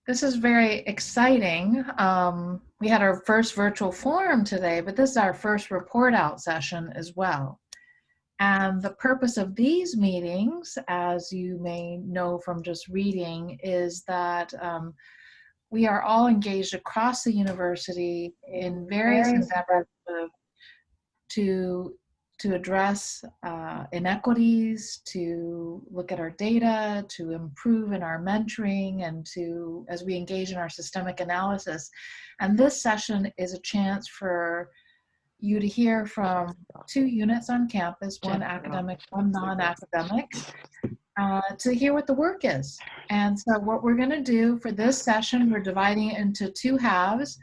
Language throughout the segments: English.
This is very exciting. We had our first virtual forum today, but this is our first report out session as well. And the purpose of these meetings, as you may know from just reading, is that we are all engaged across the university in various endeavors to address inequities, to look at our data, to improve in our mentoring, and to, as we engage in our systemic analysis. And this session is a chance for you to hear from two units on campus, one academic, one non-academic, to hear what the work is. And so what we're going to do for this session, we're dividing it into two halves.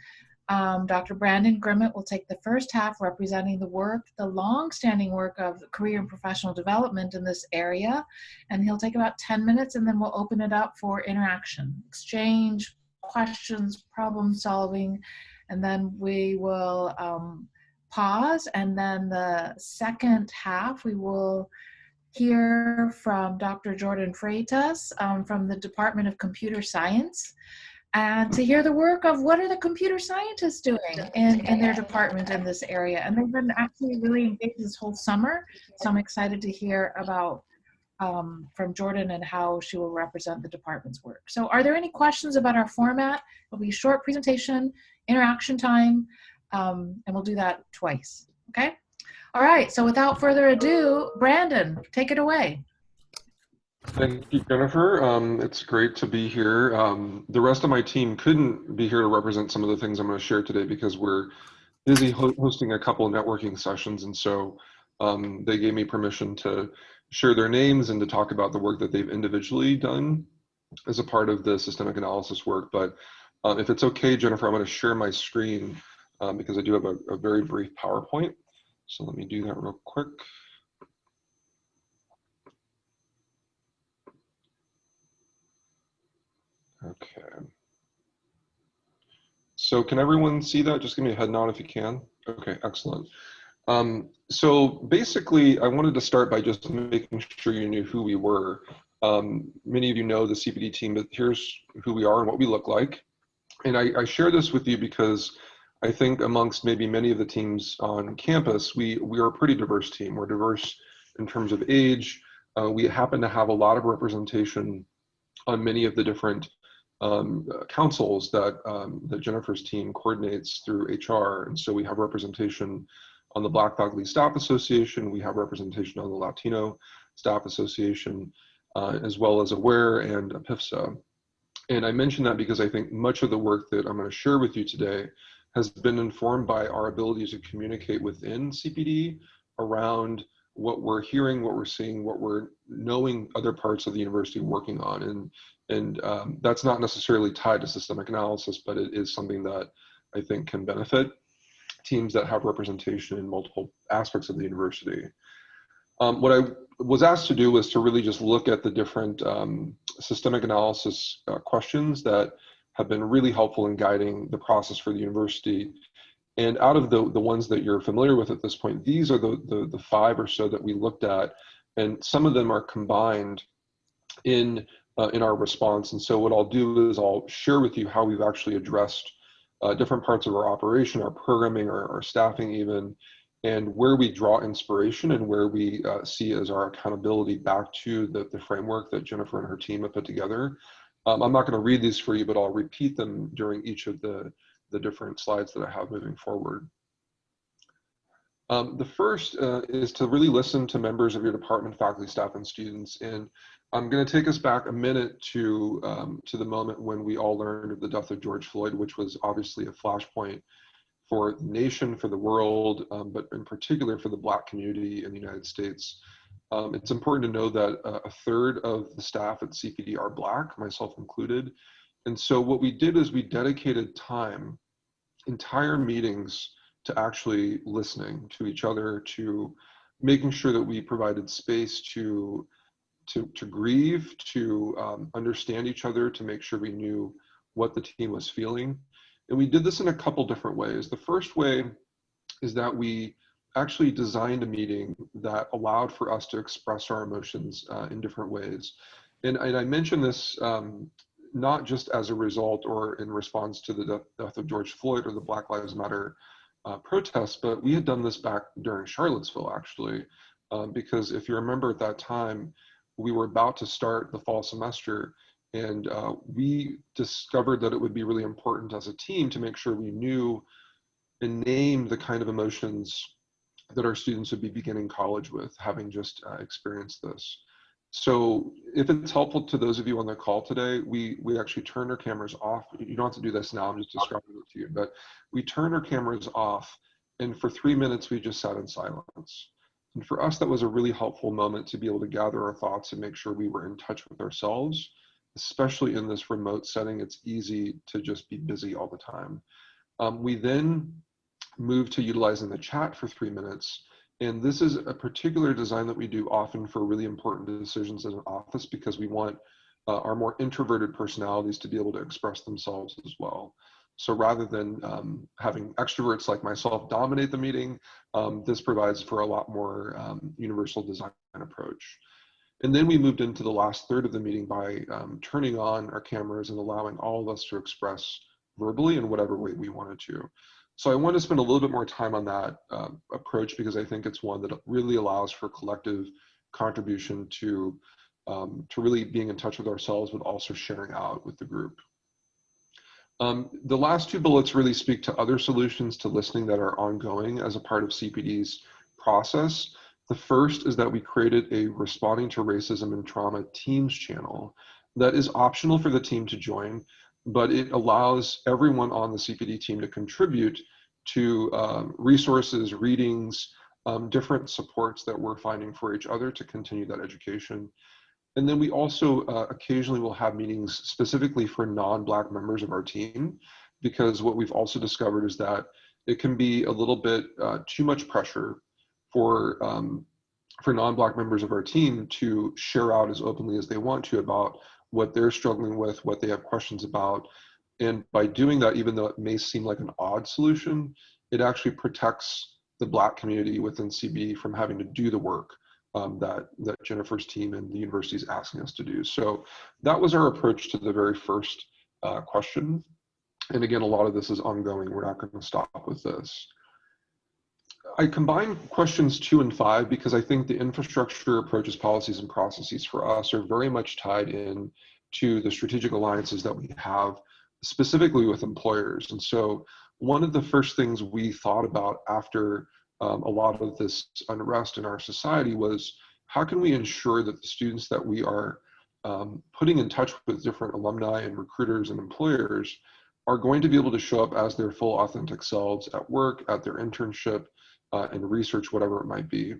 Dr. Brandon Grimmett will take the first half representing the work, the long-standing work of career and professional development in this area, and he'll take about 10 minutes, and then we'll open it up for interaction, exchange, questions, problem solving, and then we will pause, and then the second half we will hear from Dr. Jordan Freitas from the Department of Computer Science, and to hear the work of what are the computer scientists doing in their department in this area. And they've been actually really engaged this whole summer, so I'm excited to hear about from Jordan and how she will represent the department's work. So are there any questions about our format? It'll be a short presentation, interaction time, and we'll do that twice, okay? All right, so without further ado, Brandon, take it away. Thank you, Jennifer. It's great to be here. The rest of my team couldn't be here to represent some of the things I'm going to share today because we're busy hosting a couple of networking sessions, and so they gave me permission to share their names and to talk about the work that they've individually done as a part of the systemic analysis work. But if it's okay, Jennifer, I'm going to share my screen because I do have a very brief PowerPoint. So let me do that real quick. Okay. So can everyone see that? Just give me a head nod if you can. Okay, excellent. So basically, I wanted to start by just making sure you knew who we were. Many of you know the CPD team, but here's who we are and what we look like. And I share this with you because I think amongst maybe many of the teams on campus, we are a pretty diverse team. We're diverse in terms of age. We happen to have a lot of representation on many of the different councils that, that Jennifer's team coordinates through HR. And so we have representation on the Black Faculty Staff Association. We have representation on the Latino Staff Association, as well as AWARE and APIFSA. And I mention that because I think much of the work that I'm going to share with you today has been informed by our ability to communicate within CPD around what we're hearing, what we're seeing, what we're knowing other parts of the university working on. And that's not necessarily tied to systemic analysis, but it is something that I think can benefit teams that have representation in multiple aspects of the university. What I was asked to do was to really just look at the different systemic analysis questions that have been really helpful in guiding the process for the university. And out of the ones that you're familiar with at this point, these are the 5 or so that we looked at, and some of them are combined in our response. And so what I'll do is I'll share with you how we've actually addressed different parts of our operation, our programming, our staffing even, and where we draw inspiration and where we see as our accountability back to the framework that Jennifer and her team have put together. I'm not going to read these for you, but I'll repeat them during each of the different slides that I have moving forward. The first is to really listen to members of your department, faculty, staff, and students. And I'm going to take us back a minute to the moment when we all learned of the death of George Floyd, which was obviously a flashpoint for the nation, for the world, but in particular for the Black community in the United States. It's important to know that a third of the staff at CPD are Black, myself included. And so what we did is we dedicated time, entire meetings, to actually listening to each other, to making sure that we provided space to grieve, to understand each other, to make sure we knew what the team was feeling. And we did this in a couple different ways. The first way is that we actually designed a meeting that allowed for us to express our emotions in different ways. And I mention this not just as a result or in response to the death of George Floyd or the Black Lives Matter protests, but we had done this back during Charlottesville, actually, because if you remember at that time, we were about to start the fall semester, and we discovered that it would be really important as a team to make sure we knew and named the kind of emotions that our students would be beginning college with, having just experienced this. So if it's helpful to those of you on the call today, we actually turned our cameras off. You don't have to do this now, I'm just describing it to you, but we turned our cameras off, and for 3 minutes, we just sat in silence. And for us, that was a really helpful moment to be able to gather our thoughts and make sure we were in touch with ourselves, especially in this remote setting. It's easy to just be busy all the time. We then moved to utilizing the chat for 3 minutes. And this is a particular design that we do often for really important decisions in an office, because we want our more introverted personalities to be able to express themselves as well. So rather than having extroverts like myself dominate the meeting, this provides for a lot more universal design approach. And then we moved into the last third of the meeting by turning on our cameras and allowing all of us to express verbally in whatever way we wanted to. So I want to spend a little bit more time on that approach, because I think it's one that really allows for collective contribution to really being in touch with ourselves, but also sharing out with the group. The last two bullets really speak to other solutions to listening that are ongoing as a part of CPD's process. The first is that we created a Responding to Racism and Trauma Teams channel that is optional for the team to join, but it allows everyone on the CPD team to contribute to resources, readings, different supports that we're finding for each other to continue that education. And then we also occasionally will have meetings specifically for non-Black members of our team, because what we've also discovered is that it can be a little bit too much pressure for non-Black members of our team to share out as openly as they want to about what they're struggling with, what they have questions about. And by doing that, even though it may seem like an odd solution, it actually protects the Black community within CB from having to do the work that Jennifer's team and the university is asking us to do. So that was our approach to the very first question. And again, a lot of this is ongoing. We're not going to stop with this. I combine questions 2 and 5 because I think the infrastructure, approaches, policies, and processes for us are very much tied in to the strategic alliances that we have, specifically with employers. And so one of the first things we thought about after a lot of this unrest in our society was, how can we ensure that the students that we are putting in touch with different alumni and recruiters and employers are going to be able to show up as their full authentic selves at work, at their internship, and research, whatever it might be.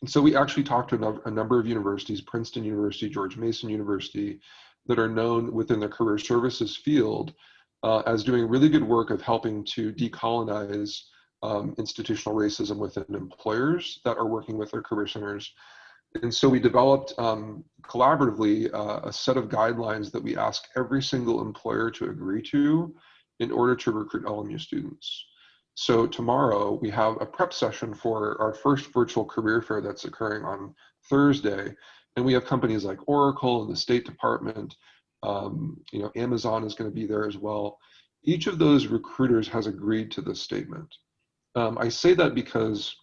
And so we actually talked to a number of universities, Princeton University, George Mason University, that are known within the career services field as doing really good work of helping to decolonize institutional racism within employers that are working with their career centers. And so we developed collaboratively a set of guidelines that we ask every single employer to agree to in order to recruit LMU students. So tomorrow we have a prep session for our first virtual career fair that's occurring on Thursday. And we have companies like Oracle and the State Department, Amazon is going to be there as well. Each of those recruiters has agreed to this statement. I say that because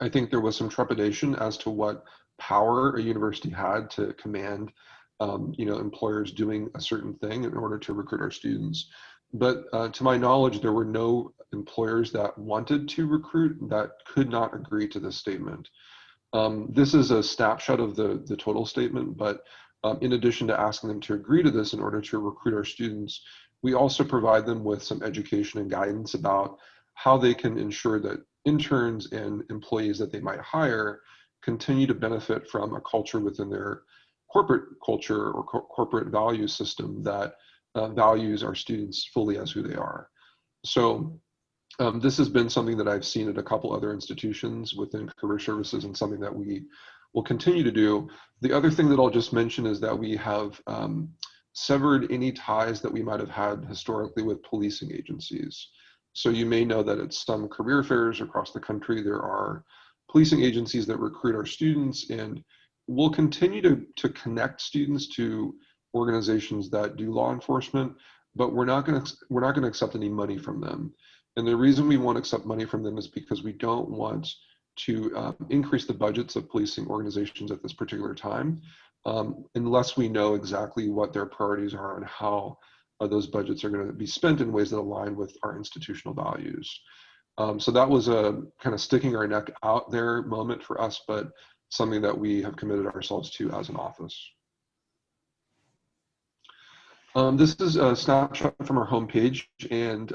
I think there was some trepidation as to what power a university had to command employers doing a certain thing in order to recruit our students. But to my knowledge, there were no employers that wanted to recruit that could not agree to this statement. This is a snapshot of the total statement, but in addition to asking them to agree to this in order to recruit our students, we also provide them with some education and guidance about how they can ensure that interns and employees that they might hire continue to benefit from a culture within their corporate culture or corporate value system that values our students fully as who they are. So this has been something that I've seen at a couple other institutions within career services and something that we will continue to do. The other thing that I'll just mention is that we have severed any ties that we might have had historically with policing agencies. So you may know that at some career fairs across the country, there are policing agencies that recruit our students, and we'll continue to connect students to organizations that do law enforcement, but we're not going to accept any money from them. And the reason we won't accept money from them is because we don't want to increase the budgets of policing organizations at this particular time, unless we know exactly what their priorities are and how those budgets are going to be spent in ways that align with our institutional values. So that was a kind of sticking our neck out there moment for us, but something that we have committed ourselves to as an office. This is a snapshot from our homepage, and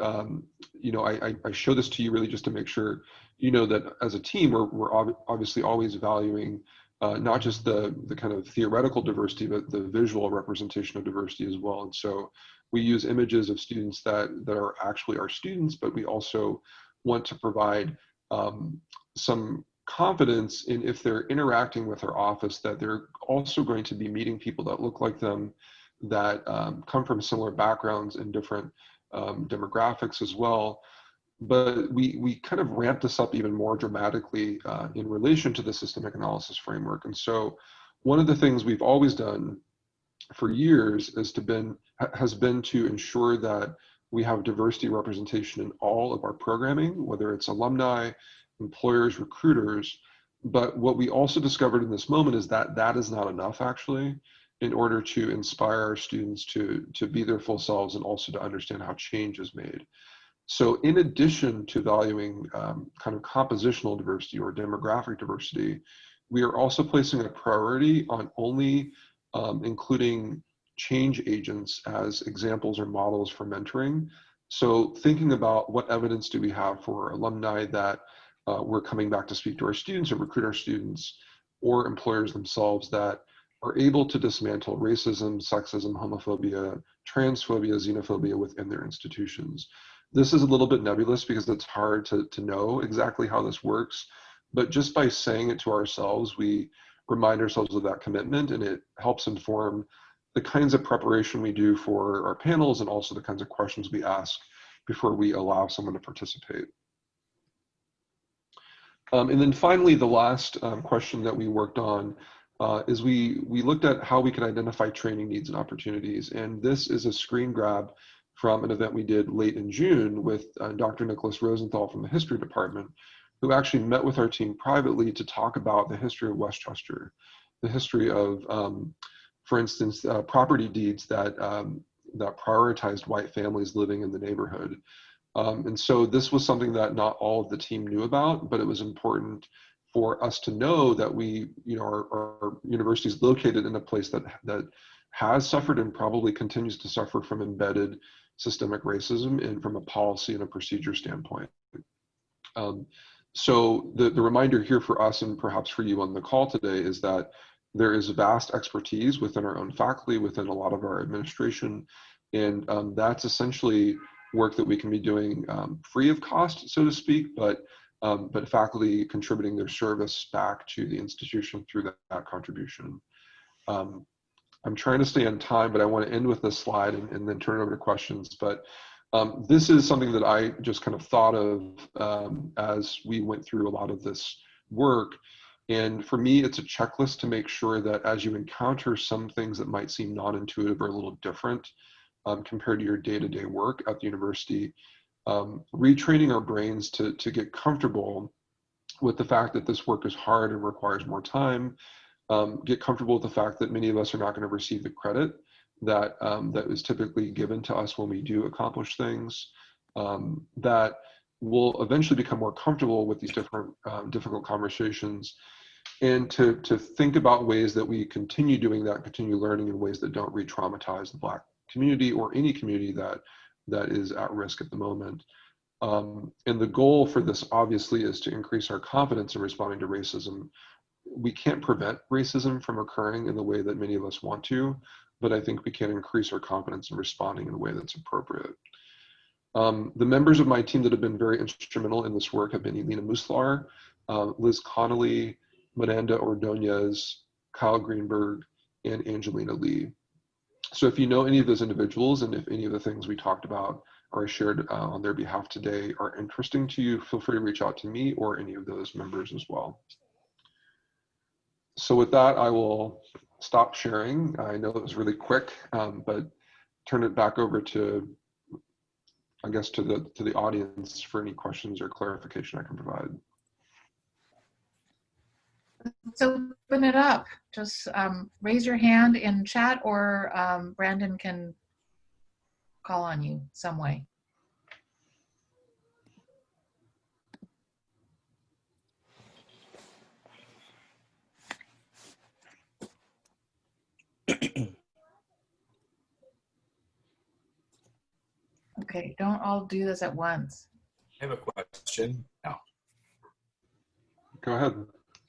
you know, I show this to you really just to make sure you know that as a team, we're obviously always valuing not just the kind of theoretical diversity, but the visual representation of diversity as well. And so we use images of students that are actually our students, but we also want to provide some confidence in, if they're interacting with our office, that they're also going to be meeting people that look like them, that come from similar backgrounds and different demographics as well. But we kind of ramped this up even more dramatically in relation to the systemic analysis framework. And so one of the things we've always done for years has been to ensure that we have diversity representation in all of our programming, whether it's alumni, employers, recruiters. But what we also discovered in this moment is that that is not enough, actually, in order to inspire our students to be their full selves and also to understand how change is made. So in addition to valuing kind of compositional diversity or demographic diversity, we are also placing a priority on only including change agents as examples or models for mentoring. So thinking about what evidence do we have for alumni that we're coming back to speak to our students or recruit our students, or employers themselves that are able to dismantle racism, sexism, homophobia, transphobia, xenophobia within their institutions. This is a little bit nebulous because it's hard to know exactly how this works, but just by saying it to ourselves, we remind ourselves of that commitment, and it helps inform the kinds of preparation we do for our panels and also the kinds of questions we ask before we allow someone to participate. And then finally, the last question that we worked on is we looked at how we could identify training needs and opportunities. And this is a screen grab from an event we did late in June with Dr. Nicholas Rosenthal from the history department, who actually met with our team privately to talk about the history of Westchester, the history of, for instance, property deeds that, that prioritized white families living in the neighborhood. And so this was something that not all of the team knew about, but it was important for us to know that we, you know, our university is located in a place that has suffered and probably continues to suffer from embedded systemic racism and from a policy and a procedure standpoint. So the reminder here for us, and perhaps for you on the call today, is that there is vast expertise within our own faculty, within a lot of our administration, and that's essentially work that we can be doing free of cost, so to speak, but faculty contributing their service back to the institution through that contribution. I'm trying to stay on time, but I want to end with this slide and then turn it over to questions. But this is something that I just kind of thought of as we went through a lot of this work. And for me, it's a checklist to make sure that as you encounter some things that might seem non-intuitive or a little different compared to your day-to-day work at the university, retraining our brains to get comfortable with the fact that this work is hard and requires more time, get comfortable with the fact that many of us are not going to receive the credit that that is typically given to us when we do accomplish things, that will eventually become more comfortable with these different difficult conversations, and to think about ways that we continue doing that, continue learning in ways that don't re-traumatize the Black community or any community that is at risk at the moment. And the goal for this obviously is to increase our confidence in responding to racism. We can't prevent racism from occurring in the way that many of us want to, but I think we can increase our confidence in responding in a way that's appropriate. The members of my team that have been very instrumental in this work have been Elena Muslar, Liz Connolly, Miranda Ordonez, Kyle Greenberg, and Angelina Lee. So if you know any of those individuals, and if any of the things we talked about or I shared on their behalf today are interesting to you, feel free to reach out to me or any of those members as well. So with that, I will stop sharing. I know it was really quick, but turn it back over to, I guess, to the audience for any questions or clarification I can provide. Let's open it up. Just raise your hand in chat, or Brandon can call on you some way. Okay, don't all do this at once. I have a question. No. Go ahead.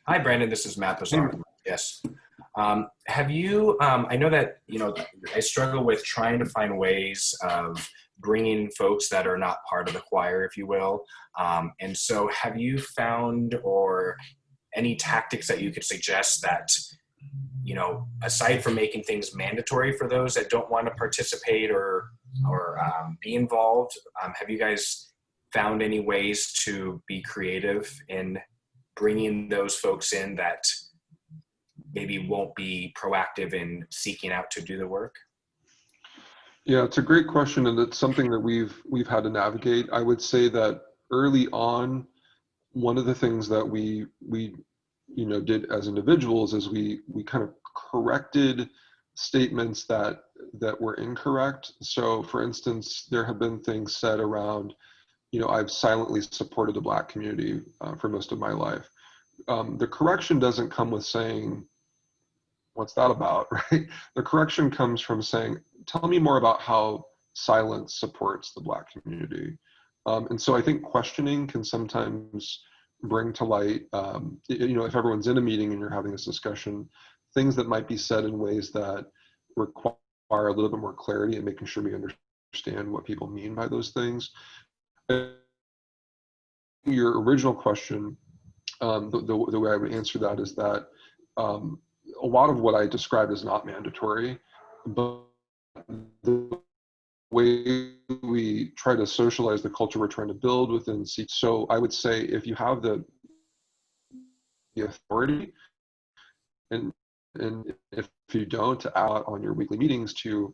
Hi, Brandon. This is Matt Bizarre. Yes. Have you, I know that, I struggle with trying to find ways of bringing folks that are not part of the choir, if you will. And so have you found or any tactics that you could suggest that, aside from making things mandatory for those that don't want to participate or be involved, have you guys found any ways to be creative in bringing those folks in that maybe won't be proactive in seeking out to do the work? Yeah, it's a great question, and it's something that we've had to navigate. I would say that early on, one of the things that we did as individuals is we kind of corrected statements that were incorrect. So, for instance, there have been things said around, I've silently supported the Black community for most of my life. The correction doesn't come with saying, what's that about, right? The correction comes from saying, tell me more about how silence supports the Black community. And so I think questioning can sometimes bring to light, if everyone's in a meeting and you're having this discussion, things that might be said in ways that require a little bit more clarity and making sure we understand what people mean by those things. Your original question, the way I would answer that is that a lot of what I described is not mandatory, but the way we try to socialize the culture we're trying to build within C. So I would say if you have the authority, and if you don't, to add on your weekly meetings to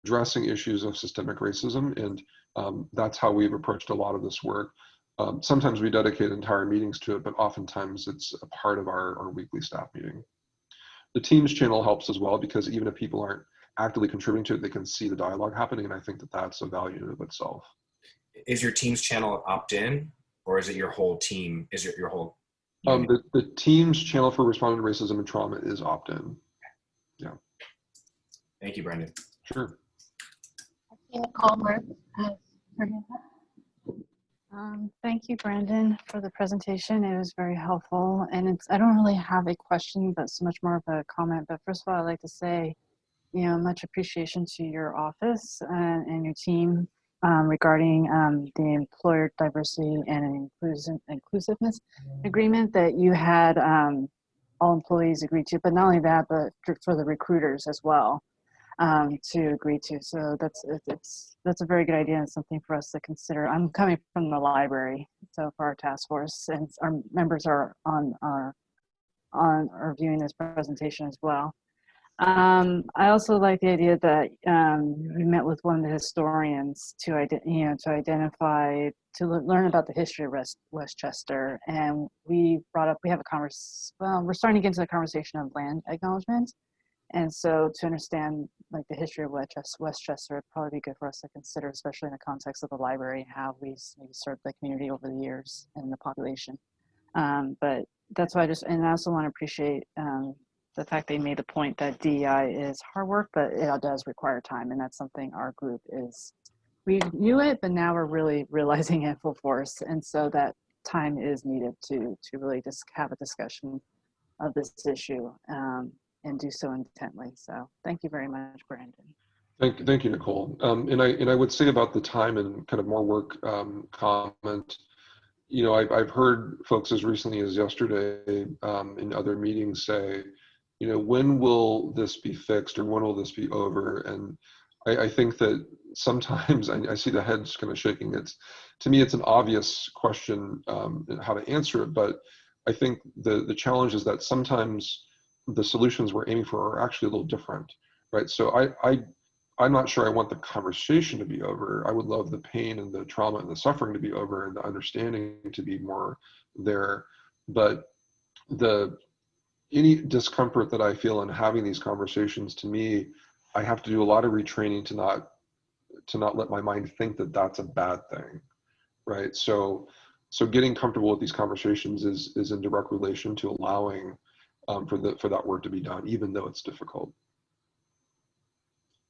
addressing issues of systemic racism, and that's how we've approached a lot of this work. Sometimes we dedicate entire meetings to it, but oftentimes it's a part of our weekly staff meeting. The Teams channel helps as well, because even if people aren't actively contributing to it, they can see the dialogue happening, and I think that that's a value in and of itself. Is your Teams channel opt-in, or is it your whole team? Is it your whole? The Teams channel for responding to racism and trauma is opt-in. Yeah. Thank you, Brandon. Sure. Thank you, Brandon, for the presentation. It was very helpful. And I don't really have a question, but so much more of a comment. But first of all, I'd like to say, much appreciation to your office and your team regarding the employer diversity and inclusiveness agreement that you had all employees agree to, but not only that, but for the recruiters as well. To agree to. So that's a very good idea and something for us to consider. I'm coming from the library, so for our task force, and our members are are viewing this presentation as well. I also like the idea that we met with one of the historians to identify, to learn about the history of Westchester, and we have a we're starting to get into the conversation of land acknowledgement. And so to understand like the history of Westchester, it'd probably be good for us to consider, especially in the context of the library, how we served the community over the years and the population. But that's why and I also want to appreciate the fact they made the point that DEI is hard work, but it does require time. And that's something our group we knew it, but now we're really realizing it full force. And so that time is needed to really just have a discussion of this issue. And do so intently. So thank you very much, Brandon. Thank you, Nicole. And I would say about the time and kind of more work comment, I've heard folks as recently as yesterday in other meetings say, when will this be fixed, or when will this be over? And I think that sometimes I see the heads kind of shaking. To me, it's an obvious question how to answer it, but I think the challenge is that sometimes the solutions we're aiming for are actually a little different, right? So I'm not sure I want the conversation to be over. I would love the pain and the trauma and the suffering to be over and the understanding to be more there. But any discomfort that I feel in having these conversations, to me, I have to do a lot of retraining to not let my mind think that that's a bad thing, right? So getting comfortable with these conversations is in direct relation to allowing for that work to be done, even though it's difficult.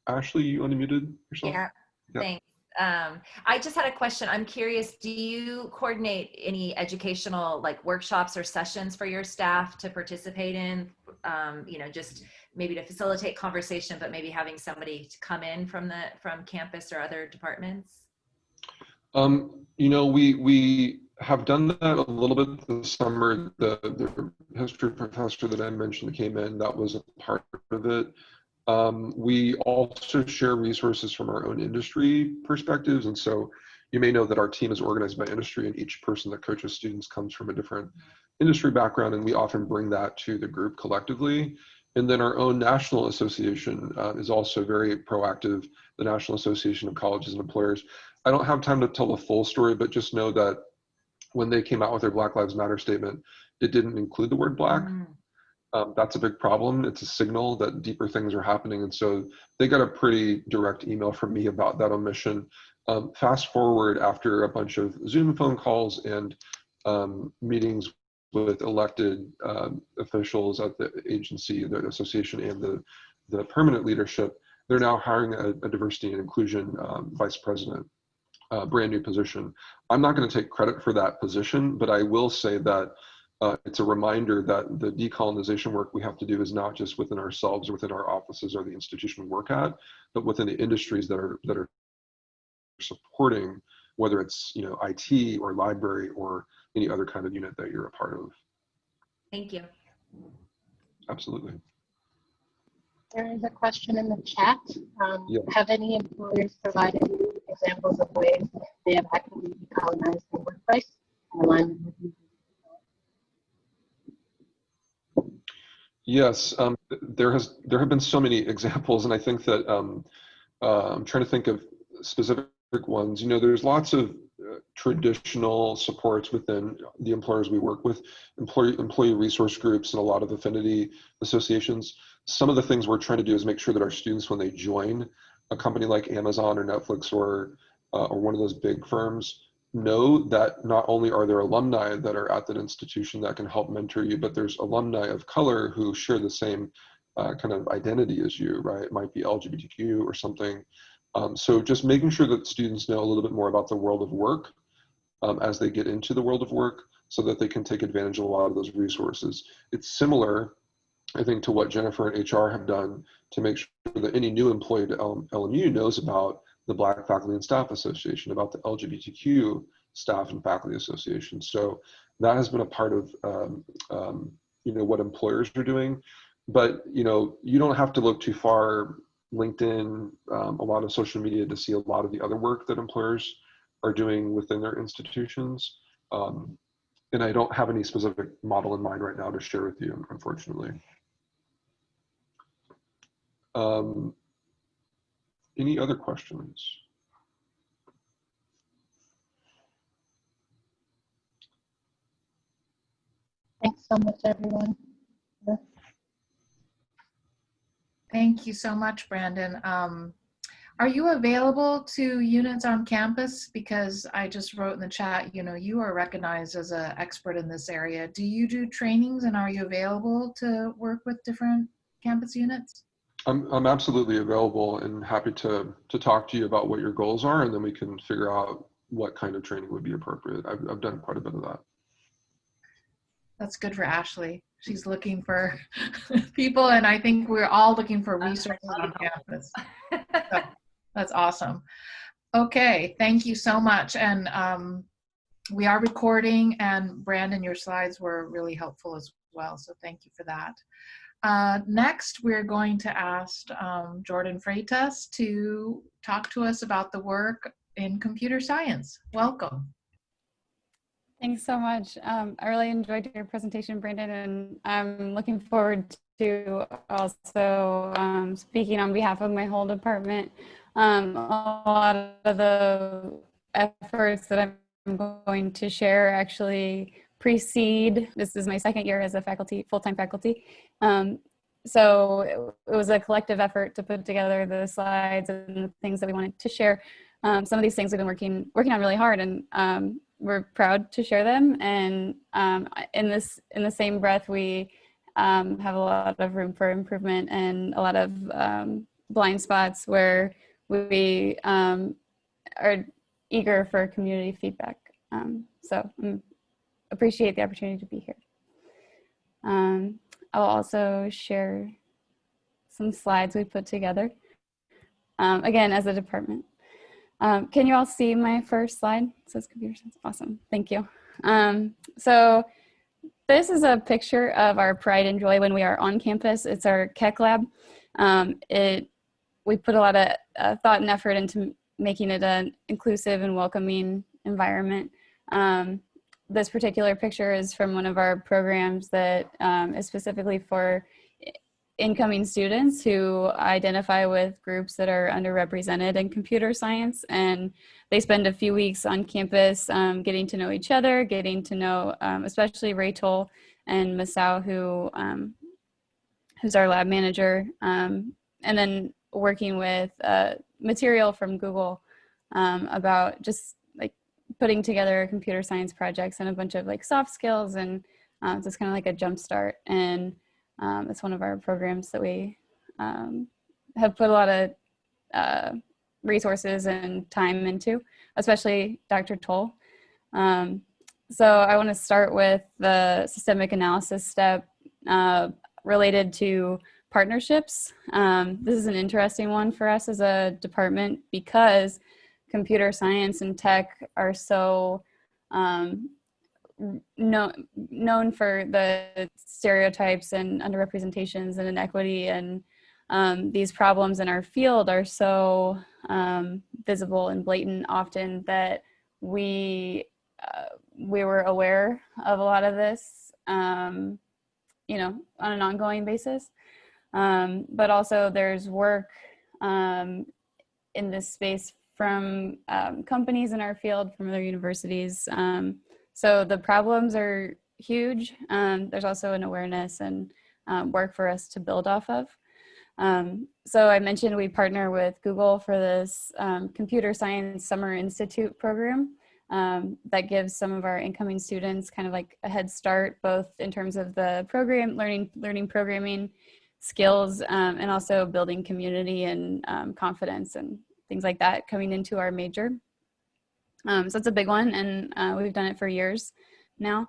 Ashley, you unmuted yourself? Yeah, thanks. I just had a question. I'm curious, do you coordinate any educational like workshops or sessions for your staff to participate in, just maybe to facilitate conversation, but maybe having somebody to come in from campus or other departments? We have done that a little bit this summer. The history professor that I mentioned that came in, that was a part of it. We also share resources from our own industry perspectives. And so you may know that our team is organized by industry, and each person that coaches students comes from a different industry background, and we often bring that to the group collectively. And then our own national association is also very proactive, the National Association of Colleges and Employers. I don't have time to tell the full story, but just know that when they came out with their Black Lives Matter statement, it didn't include the word Black. That's a big problem. It's a signal that deeper things are happening. And so they got a pretty direct email from me about that omission. Fast forward after a bunch of Zoom phone calls and meetings with elected officials at the agency, the association, and the permanent leadership, they're now hiring a diversity and inclusion vice president, brand new position. I'm not going to take credit for that position, but I will say that it's a reminder that the decolonization work we have to do is not just within ourselves or within our offices or the institution we work at, but within the industries that are supporting, whether it's IT or library or any other kind of unit that you're a part of. Thank you. Absolutely. There is a question in the chat. Yeah. Have any employers provided you examples of ways they have actively decolonized their workplace in alignment with you? Yes, there have been so many examples, and I think that I'm trying to think of specific ones. There's lots of traditional supports within the employers we work with, employee resource groups, and a lot of affinity associations. Some of the things we're trying to do is make sure that our students, when they join a company like Amazon or Netflix or one of those big firms, know that not only are there alumni that are at that institution that can help mentor you, but there's alumni of color who share the same kind of identity as you, right? It might be LGBTQ or something. So just making sure that students know a little bit more about the world of work as they get into the world of work, so that they can take advantage of a lot of those resources. It's similar, I think, to what Jennifer and HR have done to make sure that any new employee to LMU knows about the Black Faculty and Staff Association, about the LGBTQ Staff and Faculty Association. So that has been a part of what employers are doing. But you don't have to look too far. LinkedIn, a lot of social media, to see a lot of the other work that employers are doing within their institutions. And I don't have any specific model in mind right now to share with you, unfortunately. Any other questions? Thanks so much, everyone. Thank you so much, Brandon. Are you available to units on campus? Because I just wrote in the chat, you are recognized as an expert in this area. Do you do trainings, and are you available to work with different campus units? I'm absolutely available and happy to talk to you about what your goals are, and then we can figure out what kind of training would be appropriate. I've done quite a bit of that. That's good for Ashley. She's looking for people, and I think we're all looking for resources on campus. So that's awesome. Okay, thank you so much. And we are recording, and Brandon, your slides were really helpful as well, so thank you for that. Next, we're going to ask Jordan Freitas to talk to us about the work in computer science. Welcome. Thanks so much. I really enjoyed your presentation, Brandon, and I'm looking forward to also, speaking on behalf of my whole department, a lot of the efforts that I'm going to share actually precede, this is my second year as a faculty, full-time faculty. So it was a collective effort to put together the slides and the things that we wanted to share. Some of these things we've been working on really hard, and we're proud to share them. And in the same breath, we have a lot of room for improvement and a lot of blind spots where we are eager for community feedback. So appreciate the opportunity to be here. I'll also share some slides we put together, again, as a department. Can you all see my first slide? It says computer science. Awesome, thank you. So this is a picture of our pride and joy when we are on campus. It's our KEC lab. We put a lot of thought and effort into making it an inclusive and welcoming environment. This particular picture is from one of our programs that is specifically for incoming students who identify with groups that are underrepresented in computer science, and they spend a few weeks on campus getting to know each other, getting to know especially Rachel and Masao, who's our lab manager, and then working with material from Google about just like putting together computer science projects and a bunch of like soft skills, and just kind of like a jump start. And it's one of our programs that we have put a lot of resources and time into, especially Dr. Toll. So I want to start with the systemic analysis step related to partnerships. This is an interesting one for us as a department because computer science and tech are so known for the stereotypes and underrepresentations and inequity, and these problems in our field are so visible and blatant often that we were aware of a lot of this, you know, on an ongoing basis. But also there's work in this space from companies in our field, from other universities. So the problems are huge. There's also an awareness and work for us to build off of. So I mentioned we partner with Google for this Computer Science Summer Institute program that gives some of our incoming students kind of like a head start, both in terms of the program, learning programming skills, and also building community and confidence and things like that coming into our major. So it's a big one, and we've done it for years now.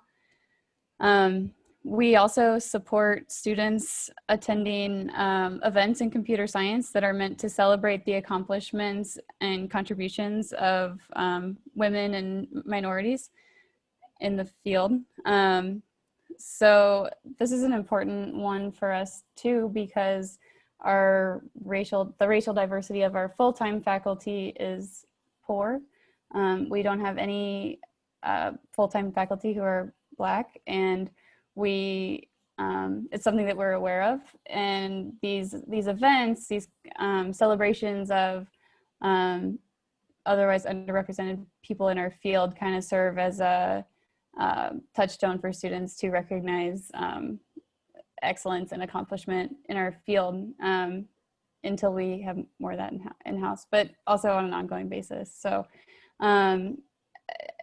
We also support students attending events in computer science that are meant to celebrate the accomplishments and contributions of women and minorities in the field. So this is an important one for us too, because the racial diversity of our full-time faculty is poor. We don't have any full-time faculty who are Black, and it's something that we're aware of. And these events, these celebrations of otherwise underrepresented people in our field kind of serve as a touchstone for students to recognize excellence and accomplishment in our field until we have more of that in-house, but also on an ongoing basis. So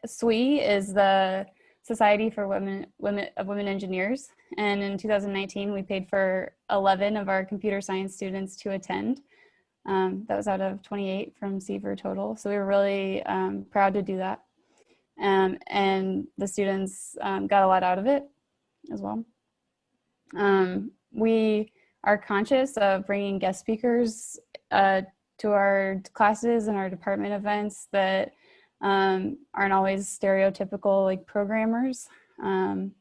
SWE is the Society for Women Engineers, and in 2019 we paid for 11 of our computer science students to attend. That was out of 28 from Seaver total, so we were really proud to do that. And the students got a lot out of it as well. We are conscious of bringing guest speakers to our classes and our department events that aren't always stereotypical like programmers. In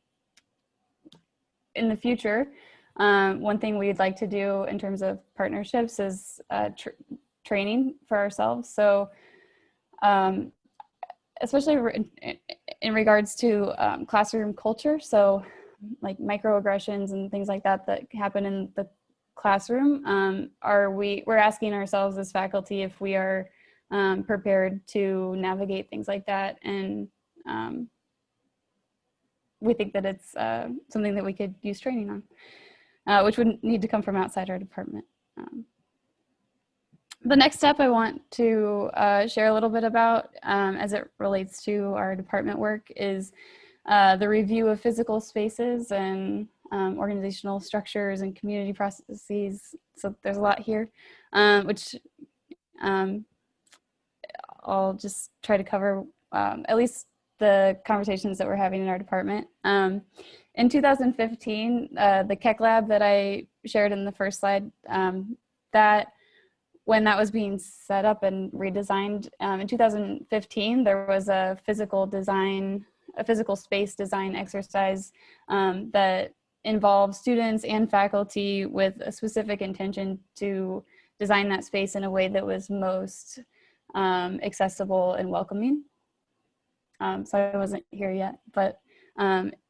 the future, one thing we'd like to do in terms of partnerships is training for ourselves. So especially in regards to classroom culture. So like microaggressions and things like that that happen in the classroom, we're asking ourselves as faculty if we are prepared to navigate things like that. And we think that it's something that we could use training on, which would need to come from outside our department. The next step I want to share a little bit about as it relates to our department work is the review of physical spaces and organizational structures and community processes. So there's a lot here, which I'll just try to cover at least the conversations that we're having in our department. In 2015, the Keck Lab that I shared in the first slide, when that was being set up and redesigned, in 2015, there was a physical space design exercise that involved students and faculty with a specific intention to design that space in a way that was most accessible and welcoming. So I wasn't here yet, but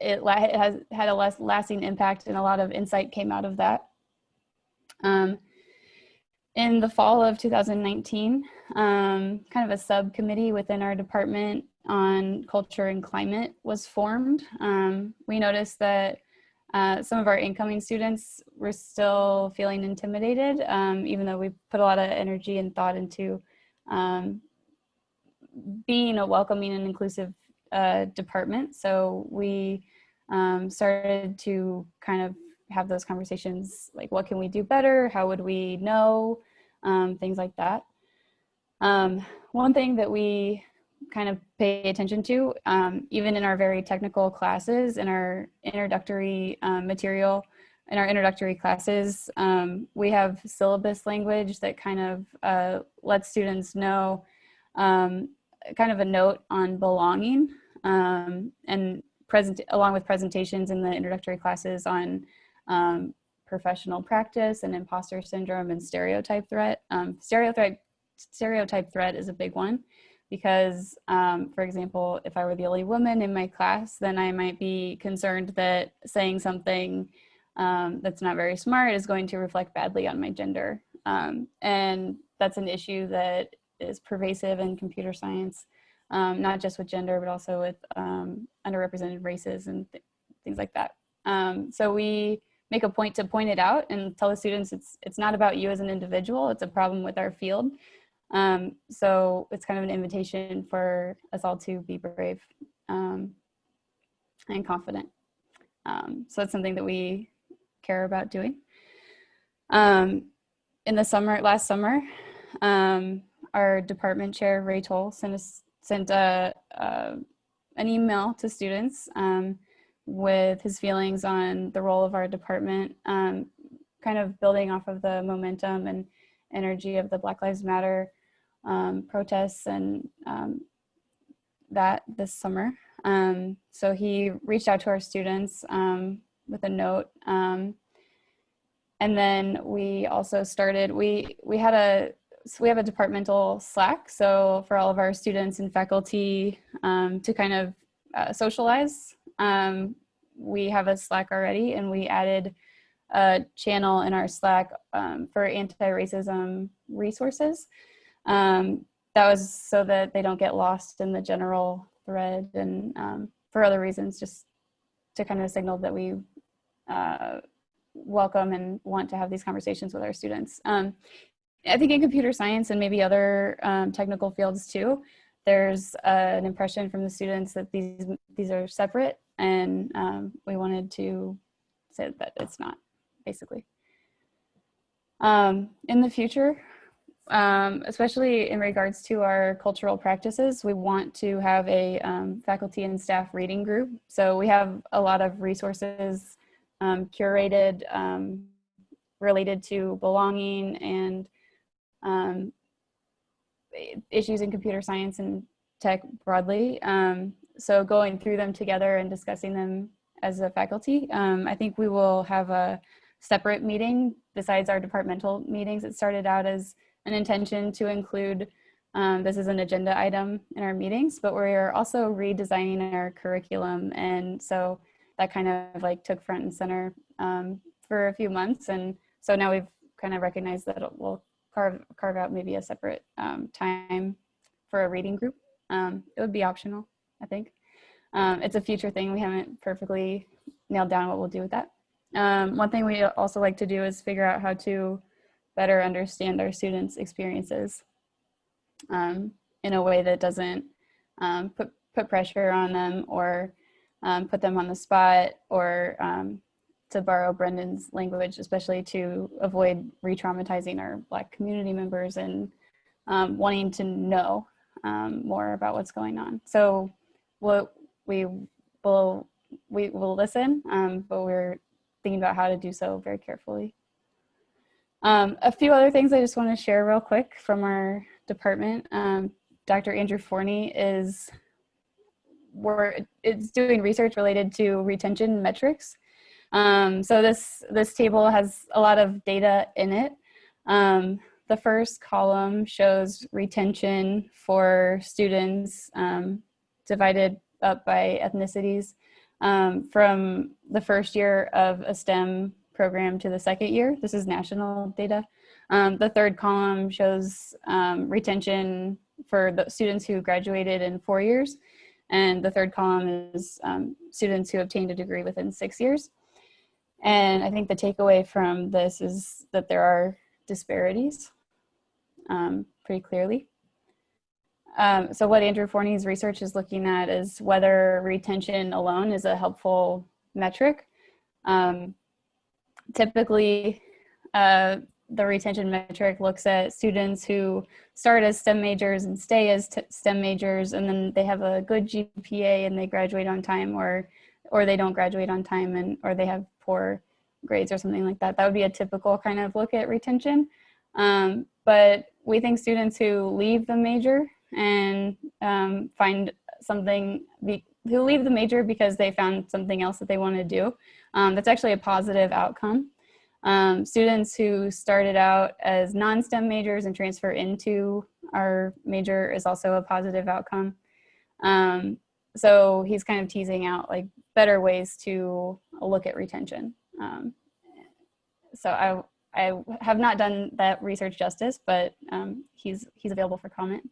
it has had a lasting impact, and a lot of insight came out of that. In the fall of 2019, kind of a subcommittee within our department on culture and climate was formed. We noticed that some of our incoming students were still feeling intimidated, even though we put a lot of energy and thought into being a welcoming and inclusive department. So we started to kind of have those conversations, like what can we do better? How would we know? Things like that. One thing that we kind of pay attention to, even in our very technical classes, in our introductory material, in our introductory classes, we have syllabus language that kind of lets students know kind of a note on belonging, and along with presentations in the introductory classes on professional practice and imposter syndrome and stereotype threat. Stereotype threat is a big one because, for example, if I were the only woman in my class, then I might be concerned that saying something that's not very smart is going to reflect badly on my gender. And that's an issue that is pervasive in computer science, not just with gender, but also with underrepresented races and things like that. So we make a point to point it out and tell the students it's not about you as an individual, it's a problem with our field. So it's kind of an invitation for us all to be brave and confident. So it's something that we care about doing. In the last summer, our department chair, Ray Toll, sent an email to students with his feelings on the role of our department, kind of building off of the momentum and energy of the Black Lives Matter protests and that this summer. So he reached out to our students with a note. And then we also started, we have a departmental Slack. So for all of our students and faculty to kind of socialize, we have a Slack already, and we added a channel in our Slack for anti-racism resources. That was so that they don't get lost in the general thread, and for other reasons, just to kind of signal that we welcome and want to have these conversations with our students. I think in computer science and maybe other technical fields too, there's an impression from the students that these are separate, and we wanted to say that it's not, basically. In the future, especially in regards to our cultural practices, we want to have a faculty and staff reading group. So we have a lot of resources curated related to belonging and issues in computer science and tech broadly. So going through them together and discussing them as a faculty, I think we will have a separate meeting besides our departmental meetings. It started out as an intention to include this as an agenda item in our meetings, but we're also redesigning our curriculum. And so that kind of like took front and center for a few months. And so now we've kind of recognized that we'll carve out maybe a separate time for a reading group. It would be optional, I think. It's a future thing. We haven't perfectly nailed down what we'll do with that. One thing we also like to do is figure out how to better understand our students' experiences in a way that doesn't put pressure on them or put them on the spot, or to borrow Brendan's language, especially to avoid re-traumatizing our Black community members and wanting to know more about what's going on. So we will listen, but we're thinking about how to do so very carefully. A few other things I just want to share real quick from our department. Dr. Andrew Forney is doing research related to retention metrics. So this table has a lot of data in it. The first column shows retention for students divided up by ethnicities from the first year of a STEM program to the second year. This is national data. The third column shows retention for the students who graduated in 4 years. And the third column is students who obtained a degree within 6 years. And I think the takeaway from this is that there are disparities pretty clearly. So what Andrew Forney's research is looking at is whether retention alone is a helpful metric. Typically, the retention metric looks at students who start as STEM majors and stay as STEM majors, and then they have a good GPA and they graduate on time, or they don't graduate on time, or they have poor grades or something like that. That would be a typical kind of look at retention. But we think students who leave the major and find something, who leave the major because they found something else that they want to do, that's actually a positive outcome. Students who started out as non-STEM majors and transfer into our major is also a positive outcome. So he's kind of teasing out like better ways to look at retention. So I have not done that research justice, but he's available for comment.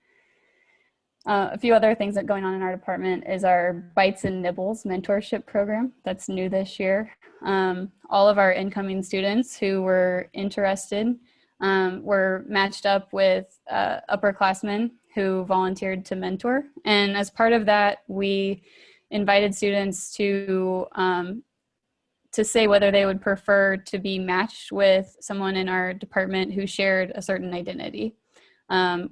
A few other things that are going on in our department is our Bites and Nibbles mentorship program that's new this year. All of our incoming students who were interested were matched up with upperclassmen who volunteered to mentor. And as part of that, we invited students to say whether they would prefer to be matched with someone in our department who shared a certain identity,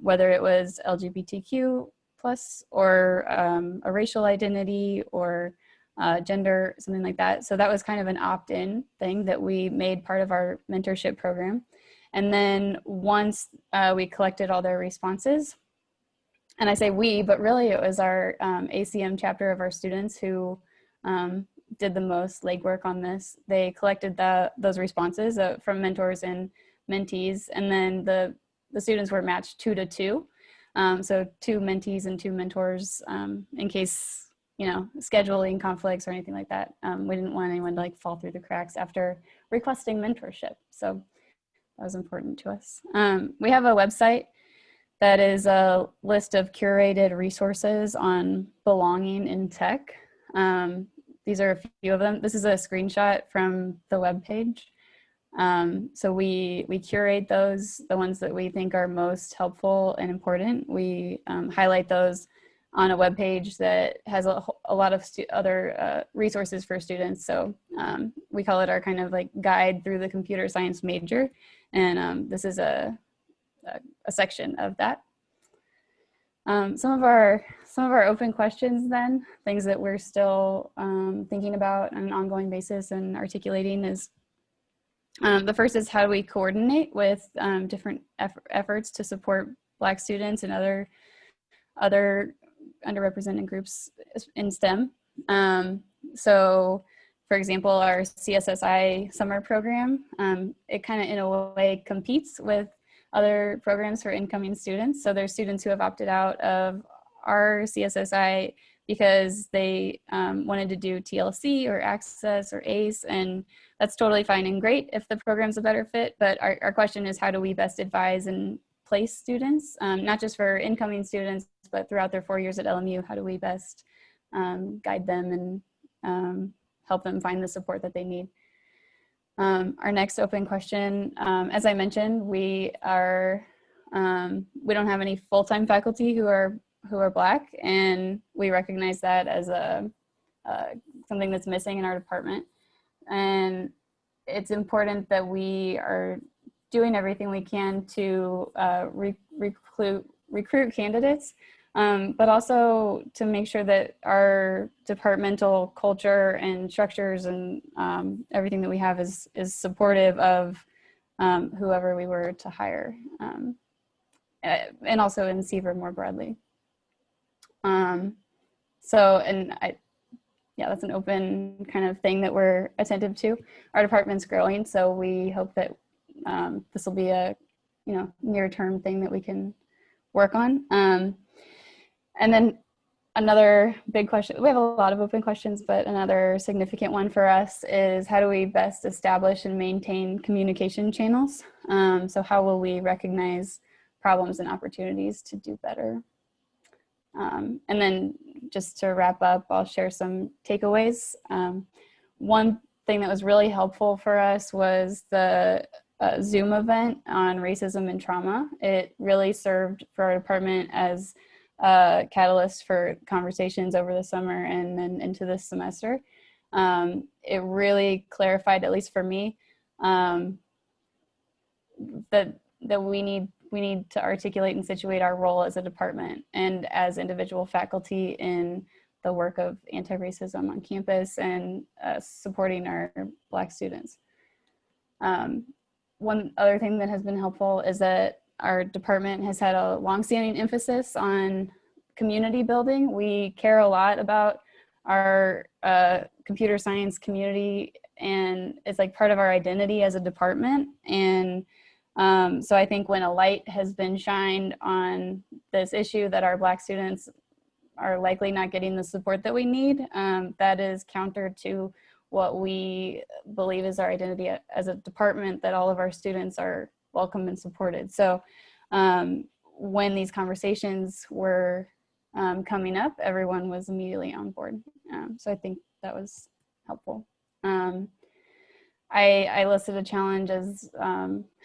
whether it was LGBTQ plus or a racial identity or gender, something like that. So that was kind of an opt-in thing that we made part of our mentorship program. And then once we collected all their responses, and I say we, but really it was our ACM chapter of our students who did the most legwork on this. They collected those responses from mentors and mentees, and then the students were matched 2 to 2. So 2 mentees and 2 mentors in case, scheduling conflicts or anything like that. We didn't want anyone to like fall through the cracks after requesting mentorship. So that was important to us. We have a website that is a list of curated resources on belonging in tech. These are a few of them. This is a screenshot from the webpage. So we curate those, the ones that we think are most helpful and important. We highlight those on a webpage that has a lot of other resources for students. So we call it our kind of like guide through the computer science major. And this is a section of that. Some of our open questions then, things that we're still thinking about on an ongoing basis and articulating is, the first is how do we coordinate with different efforts to support Black students and other underrepresented groups in STEM. So for example, our CSSI summer program, it kind of in a way competes with other programs for incoming students. So there's students who have opted out of our CSSI because they wanted to do TLC or Access or ACE, and that's totally fine and great if the program's a better fit. But our question is, how do we best advise and place students, not just for incoming students, but throughout their 4 years at LMU? How do we best guide them and help them find the support that they need? Our next open question, as I mentioned, we don't have any full-time faculty who are Black, and we recognize that as something that's missing in our department. And it's important that we are doing everything we can to recruit candidates, but also to make sure that our departmental culture and structures and everything that we have is supportive of whoever we were to hire, and also in Seaver more broadly. Yeah, that's an open kind of thing that we're attentive to. Our department's growing, so we hope that this will be a near-term thing that we can work on. And then another big question, we have a lot of open questions, but another significant one for us is, how do we best establish and maintain communication channels? So how will we recognize problems and opportunities to do better? And then just to wrap up, I'll share some takeaways. One thing that was really helpful for us was the Zoom event on racism and trauma. It really served for our department as a catalyst for conversations over the summer and then into this semester. It really clarified, at least for me, that we need to articulate and situate our role as a department and as individual faculty in the work of anti-racism on campus and supporting our Black students. One other thing that has been helpful is that our department has had a longstanding emphasis on community building. We care a lot about our computer science community, and it's like part of our identity as a department. And so I think when a light has been shined on this issue that our Black students are likely not getting the support that we need, that is counter to what we believe is our identity as a department, that all of our students are welcome and supported. So when these conversations were coming up, everyone was immediately on board. So I think that was helpful. I listed a challenge as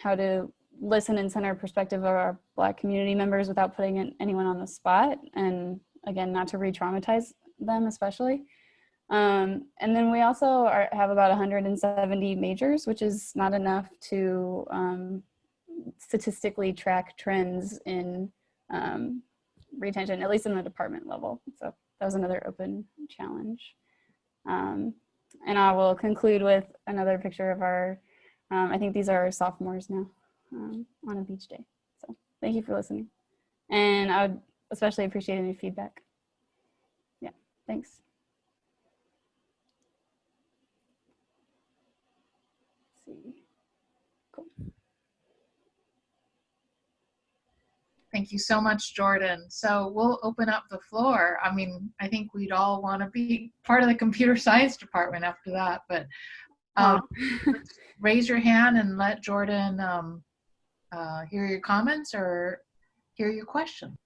how to listen and center perspective of our Black community members without putting anyone on the spot, and again, not to re-traumatize them especially. And then we also have about 170 majors, which is not enough to statistically track trends in retention, at least in the department level. So that was another open challenge. And I will conclude with another picture of our, I think these are our sophomores now, on a beach day. So thank you for listening. And I would especially appreciate any feedback. Yeah, thanks. Let's see. Cool. Thank you so much, Jordan. So we'll open up the floor. I mean, I think we'd all want to be part of the computer science department after that, but raise your hand and let Jordan hear your comments or hear your question.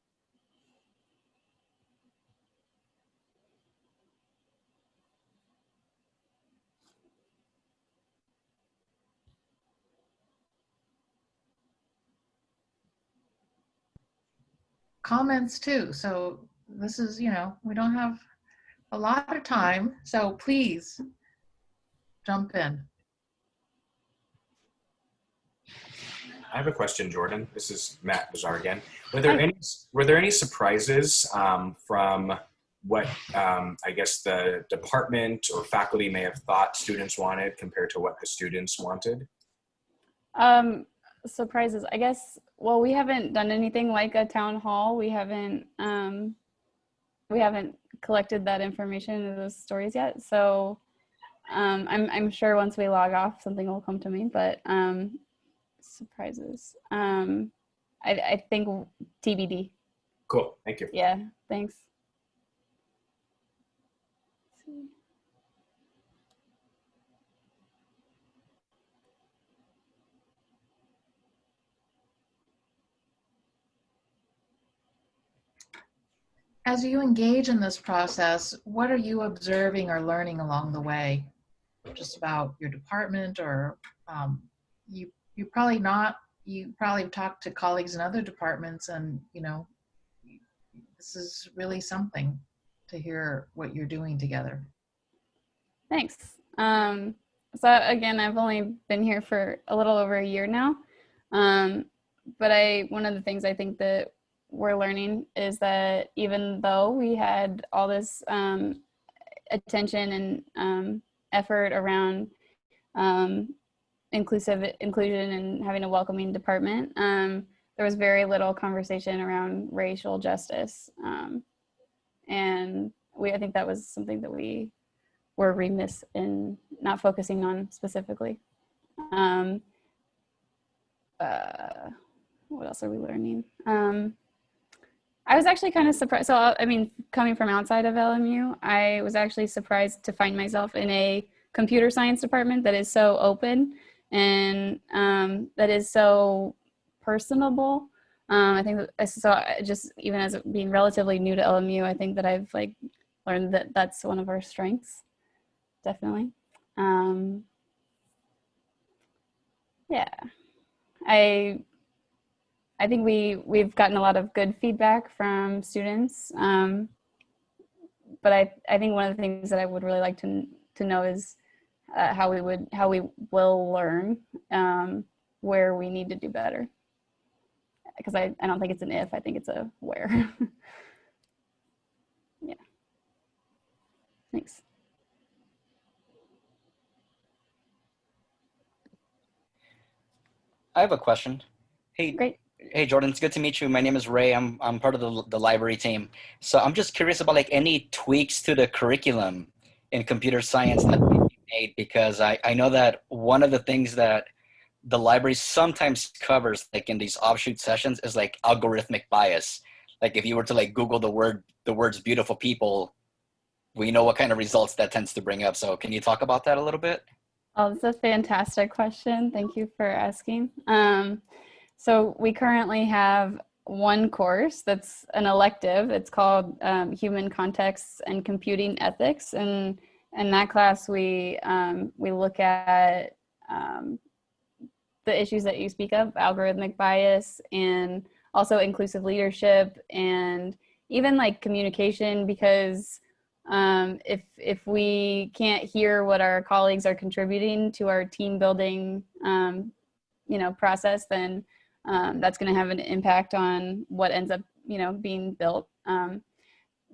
Comments too. So this is, we don't have a lot of time, so please jump in. I have a question, Jordan. This is Matt Bazar again. Were there any surprises from what I guess the department or faculty may have thought students wanted compared to what the students wanted? Surprises, I guess. Well, we haven't done anything like a town hall. We haven't collected that information or those stories yet. So I'm sure once we log off, something will come to me. But surprises. I think TBD. Cool. Thank you. Yeah. Thanks. see. As you engage in this process, what are you observing or learning along the way? Just about your department, or you probably not, you probably have talked to colleagues in other departments, and you know, this is really something to hear what you're doing together. Thanks. So again, I've only been here for a little over a year now. But one of the things I think that we're learning is that even though we had all this attention and effort around inclusion and having a welcoming department, there was very little conversation around racial justice. And I think that was something that we were remiss in not focusing on specifically. What else are we learning? I was actually kind of surprised. So, I mean, coming from outside of LMU, I was actually surprised to find myself in a computer science department that is so open and that is so personable. I think that, so just even as being relatively new to LMU, I think that I've like learned that that's one of our strengths, definitely. Yeah, I think we've gotten a lot of good feedback from students, but I think one of the things that I would really like to know is how we will learn where we need to do better. Because I don't think it's an if, I think it's a where. Yeah. Thanks. I have a question. Hey, Great. Hey Jordan, it's good to meet you. My name is Ray. I'm part of the library team. So I'm just curious about like any tweaks to the curriculum in computer science that may be made, because I know that one of the things that the library sometimes covers like in these offshoot sessions is like algorithmic bias. Like if you were to like Google the words beautiful people, we know what kind of results that tends to bring up. So can you talk about that a little bit? Oh, that's a fantastic question. Thank you for asking. So we currently have one course that's an elective. It's called Human Contexts and Computing Ethics. And in that class, we look at the issues that you speak of, algorithmic bias, and also inclusive leadership, and even like communication, because if we can't hear what our colleagues are contributing to our team building process, then that's going to have an impact on what ends up being built.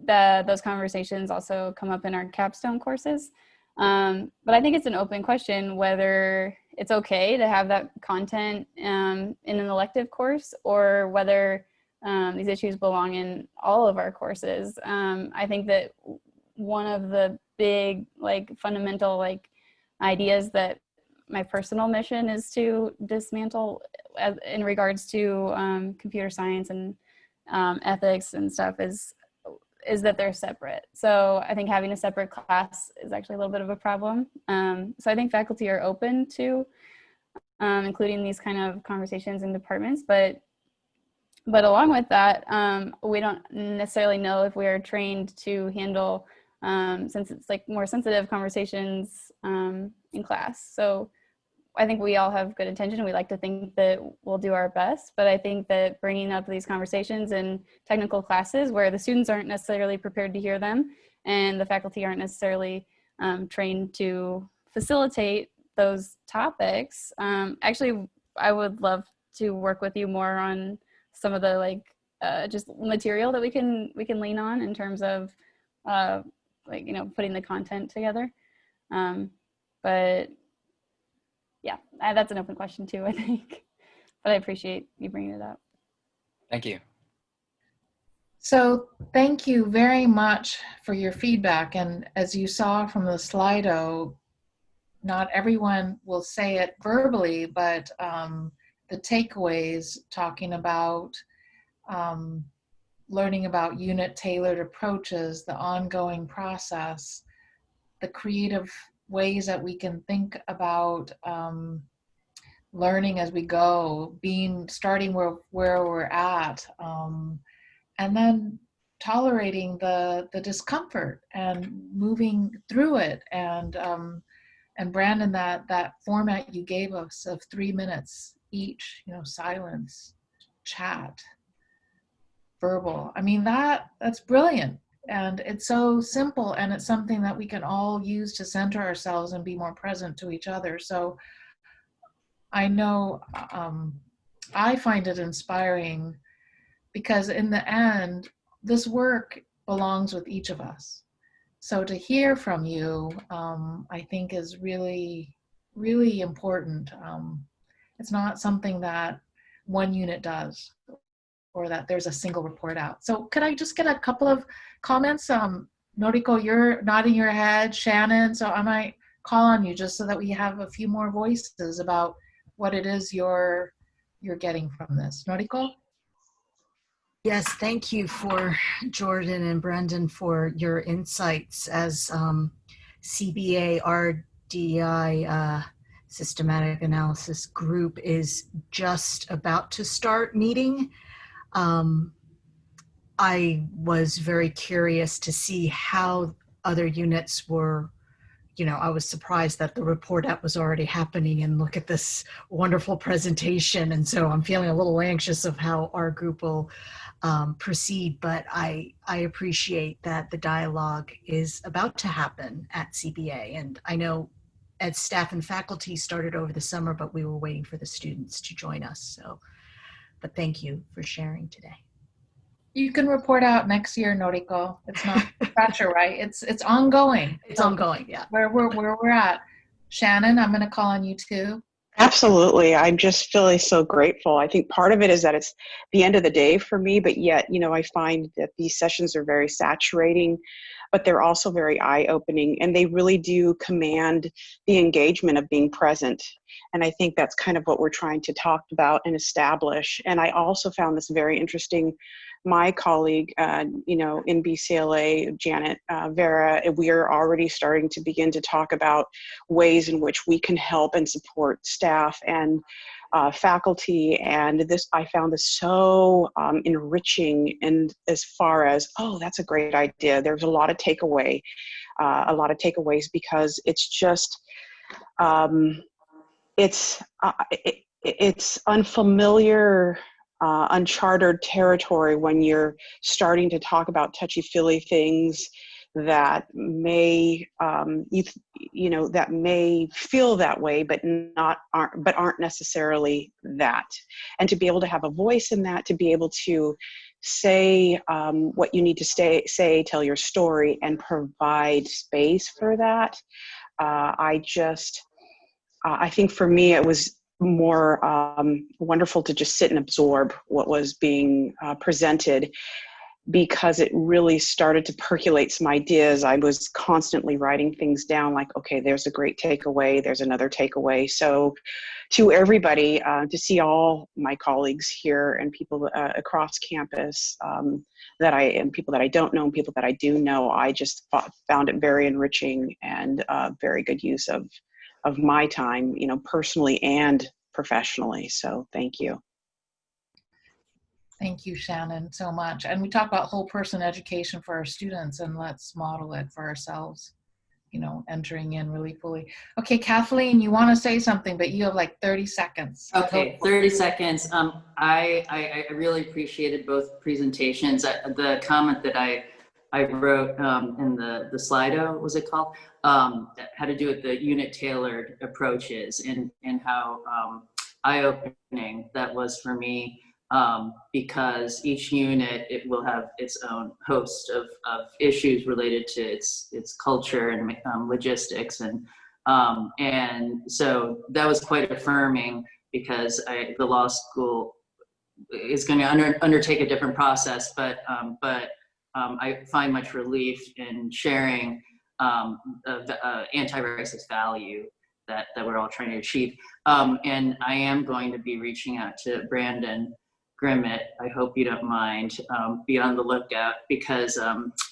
Those conversations also come up in our capstone courses, but I think it's an open question whether it's okay to have that content in an elective course, or whether these issues belong in all of our courses. I think that one of the big fundamental ideas that my personal mission is to dismantle in regards to computer science and ethics and stuff is that they're separate. So I think having a separate class is actually a little bit of a problem. So I think faculty are open to including these kind of conversations in departments, but along with that, we don't necessarily know if we are trained to handle, since it's like more sensitive conversations in class. So I think we all have good intention, and we like to think that we'll do our best, but I think that bringing up these conversations in technical classes where the students aren't necessarily prepared to hear them and the faculty aren't necessarily trained to facilitate those topics. Actually, I would love to work with you more on some of the just material that we can lean on in terms of putting the content together. But yeah, that's an open question too, I think, but I appreciate you bringing it up. Thank you. So thank you very much for your feedback. And as you saw from the Slido, not everyone will say it verbally, but the takeaways talking about learning about unit-tailored approaches, the ongoing process, the creative ways that we can think about learning as we go, starting where we're at, and then tolerating the discomfort and moving through it. And Brandon, that format you gave us of 3 minutes each, silence, chat, verbal. I mean, that's brilliant. And it's so simple, and it's something that we can all use to center ourselves and be more present to each other. So I know I find it inspiring, because in the end, this work belongs with each of us. So to hear from you, I think is really, really important. It's not something that one unit does, or that there's a single report out. So could I just get a couple of comments? Noriko, you're nodding your head. Shannon, so I might call on you just so that we have a few more voices about what it is you're getting from this. Noriko? Yes, thank you for Jordan and Brendan for your insights. As CBA RDI Systematic Analysis Group is just about to start meeting, I was very curious to see how other units were. I was surprised that the report out was already happening, and look at this wonderful presentation. And so I'm feeling a little anxious of how our group will proceed, but I appreciate that the dialogue is about to happen at CBA. And I know as staff and faculty started over the summer, but we were waiting for the students to join us. So, but thank you for sharing today. You can report out next year, Noriko. It's not pressure, right? It's ongoing. It's ongoing, yeah. Where we're at. Shannon, I'm going to call on you too. Absolutely. I'm just feeling so grateful. I think part of it is that it's the end of the day for me, but yet, I find that these sessions are very saturating, but they're also very eye-opening, and they really do command the engagement of being present. And I think that's kind of what we're trying to talk about and establish. And I also found this very interesting. My colleague, in BCLA, Janet Vera, we are already starting to begin to talk about ways in which we can help and support staff and faculty. And I found this so enriching, and as far as, that's a great idea. There's a lot of takeaways because it's just, it's unfamiliar, uncharted territory when you're starting to talk about touchy-feely things that may that may feel that way, but aren't necessarily that. And to be able to have a voice in that, to be able to say what you need to say, tell your story, and provide space for that. I think for me it was more wonderful to just sit and absorb what was being presented, because it really started to percolate some ideas. I was constantly writing things down, like, okay, there's a great takeaway, there's another takeaway. So to everybody, to see all my colleagues here and people across campus and people that I don't know and people that I do know, I just found it very enriching and very good use of my time, personally and professionally. So thank you. Thank you, Shannon, so much. And we talk about whole person education for our students, and let's model it for ourselves, entering in really fully. Okay, Kathleen, you want to say something, but you have like 30 seconds. Okay, 30 seconds. I really appreciated both presentations. The comment that I wrote in the Slido, was it called? Had to do with the unit tailored approaches and how eye-opening that was for me. Because each unit, it will have its own host of issues related to its culture and logistics, and so that was quite affirming, because the law school is going to undertake a different process, but I find much relief in sharing anti-racist value that we're all trying to achieve, and I am going to be reaching out to Brandon Grimmett, I hope you don't mind, be on the lookout, because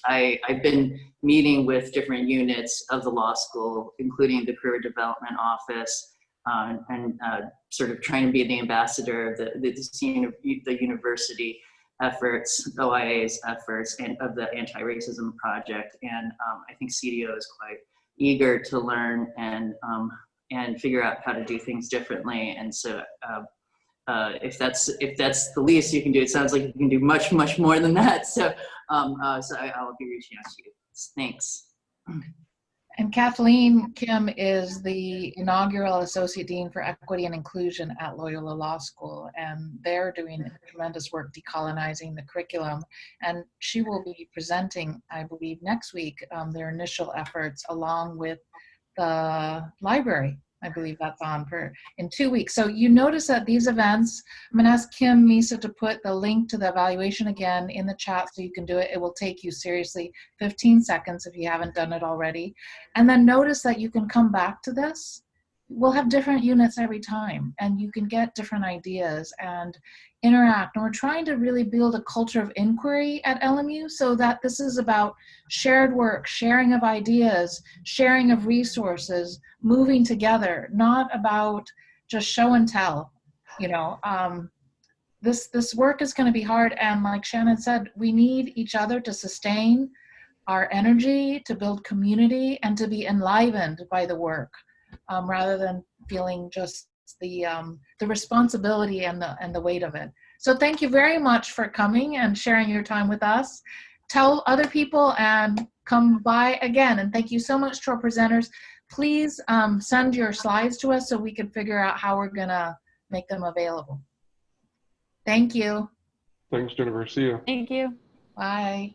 I've been meeting with different units of the law school, including the career development office, and sort of trying to be the ambassador of the university efforts, OIA's efforts, and of the anti-racism project. And I think CDO is quite eager to learn and figure out how to do things differently. And so if that's the least you can do, it sounds like you can do much more than that. So I'll be reaching out to you. Thanks. And Kathleen Kim is the inaugural Associate Dean for Equity and Inclusion at Loyola Law School, and they're doing tremendous work decolonizing the curriculum. And she will be presenting, I believe, next week, their initial efforts along with the library. I believe that's on in 2 weeks. So you notice that these events, I'm going to ask Kim Misa to put the link to the evaluation again in the chat so you can do it. It will take you seriously 15 seconds if you haven't done it already. And then notice that you can come back to this. We'll have different units every time, and you can get different ideas and interact. And we're trying to really build a culture of inquiry at LMU so that this is about shared work, sharing of ideas, sharing of resources, moving together, not about just show and tell. You know, this work is going to be hard, and like Shannon said, we need each other to sustain our energy, to build community, and to be enlivened by the work. Rather than feeling just the responsibility and the weight of it. So thank you very much for coming and sharing your time with us. Tell other people and come by again. And thank you so much to our presenters. Please send your slides to us so we can figure out how we're gonna make them available. Thank you. Thanks, Jennifer. See you. Thank you. Bye.